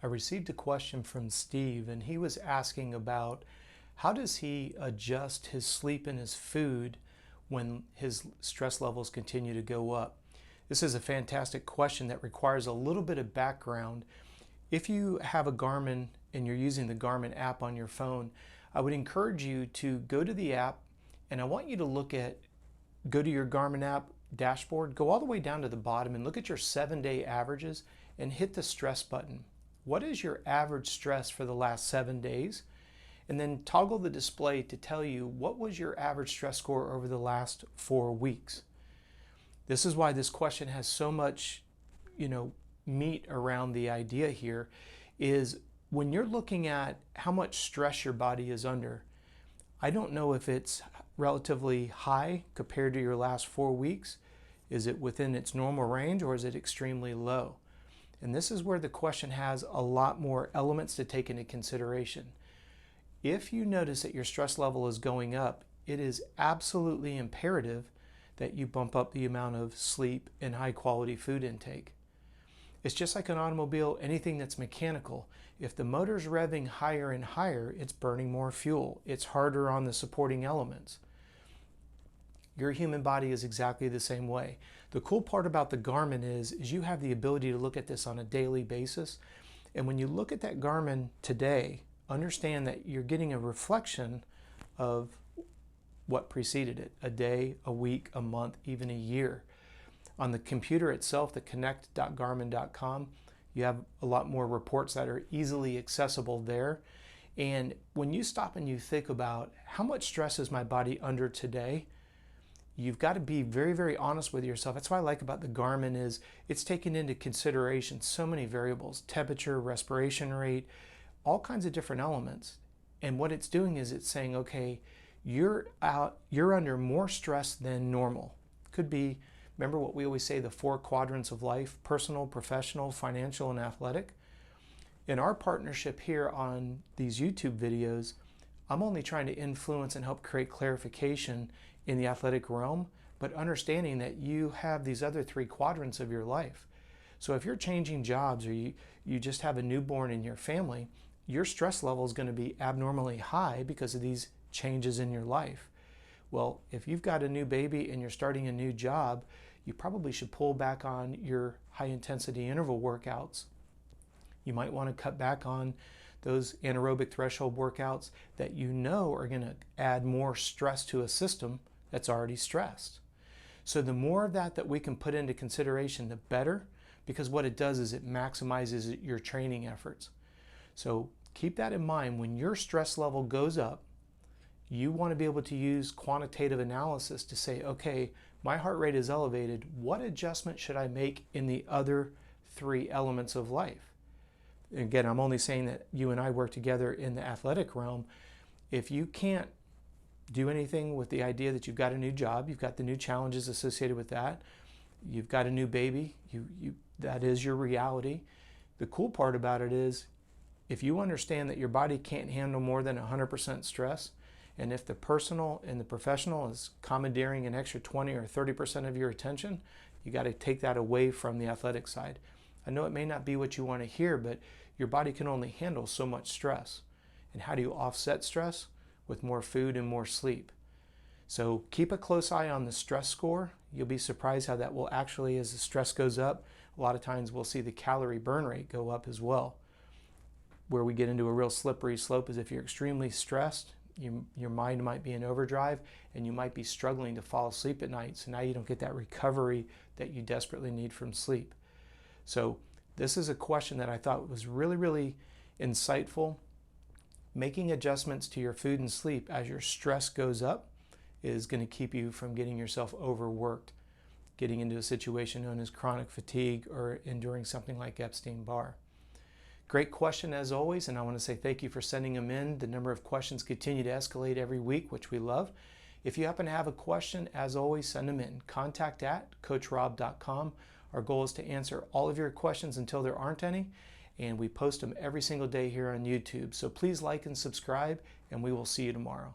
I received a question from Steve, and he was asking about how does he adjust his sleep and his food when his stress levels continue to go up. This is a fantastic question that requires a little bit of background. If you have a Garmin and you're using the Garmin app on your phone, I would encourage you to go to the app, and I want you to go to your Garmin app dashboard, go all the way down to the bottom and look at your 7-day averages and hit the stress button. What is your average stress for the last 7 days? And then toggle the display to tell you what was your average stress score over the last 4 weeks. This is why this question has so much, meat around the idea here is when you're looking at how much stress your body is under, I don't know if it's relatively high compared to your last 4 weeks. Is it within its normal range, or is it extremely low? And this is where the question has a lot more elements to take into consideration. If you notice that your stress level is going up, it is absolutely imperative that you bump up the amount of sleep and high quality food intake. It's just like an automobile, anything that's mechanical. If the motor's revving higher and higher, it's burning more fuel. It's harder on the supporting elements. Your human body is exactly the same way. The cool part about the Garmin is you have the ability to look at this on a daily basis. And when you look at that Garmin today, understand that you're getting a reflection of what preceded it, a day, a week, a month, even a year. On the computer itself, the connect.garmin.com, you have a lot more reports that are easily accessible there. And when you stop and you think about how much stress is my body under today, you've got to be very, very honest with yourself. That's what I like about the Garmin is it's taken into consideration so many variables, temperature, respiration rate, all kinds of different elements. And what it's doing is it's saying, okay, you're under more stress than normal. Could be, remember what we always say, the 4 quadrants of life: personal, professional, financial, and athletic. In our partnership here on these YouTube videos, I'm only trying to influence and help create clarification in the athletic realm, but understanding that you have these other 3 quadrants of your life. So if you're changing jobs or you just have a newborn in your family, your stress level is going to be abnormally high because of these changes in your life. Well, if you've got a new baby and you're starting a new job, you probably should pull back on your high intensity interval workouts. You might want to cut back on those anaerobic threshold workouts that you know are going to add more stress to a system that's already stressed. So the more of that we can put into consideration, the better, because what it does is it maximizes your training efforts. So keep that in mind. When your stress level goes up, you want to be able to use quantitative analysis to say, okay, my heart rate is elevated. What adjustment should I make in the other 3 elements of life? Again, I'm only saying that you and I work together in the athletic realm. If you can't do anything with the idea that you've got a new job, you've got the new challenges associated with that, you've got a new baby, that is your reality. The cool part about it is if you understand that your body can't handle more than 100% stress, and if the personal and the professional is commandeering an extra 20 or 30% of your attention, you got to take that away from the athletic side. I know it may not be what you want to hear, but your body can only handle so much stress. And how do you offset stress? With more food and more sleep. So keep a close eye on the stress score. You'll be surprised how that will actually, as the stress goes up, a lot of times we'll see the calorie burn rate go up as well. Where we get into a real slippery slope is if you're extremely stressed, your mind might be in overdrive and you might be struggling to fall asleep at night. So now you don't get that recovery that you desperately need from sleep. So this is a question that I thought was really, really insightful. Making adjustments to your food and sleep as your stress goes up is going to keep you from getting yourself overworked, getting into a situation known as chronic fatigue or enduring something like Epstein-Barr. Great question as always, and I want to say thank you for sending them in. The number of questions continue to escalate every week, which we love. If you happen to have a question, as always, send them in. contact@coachrobb.com. Our goal is to answer all of your questions until there aren't any, and we post them every single day here on YouTube. So please like and subscribe, and we will see you tomorrow.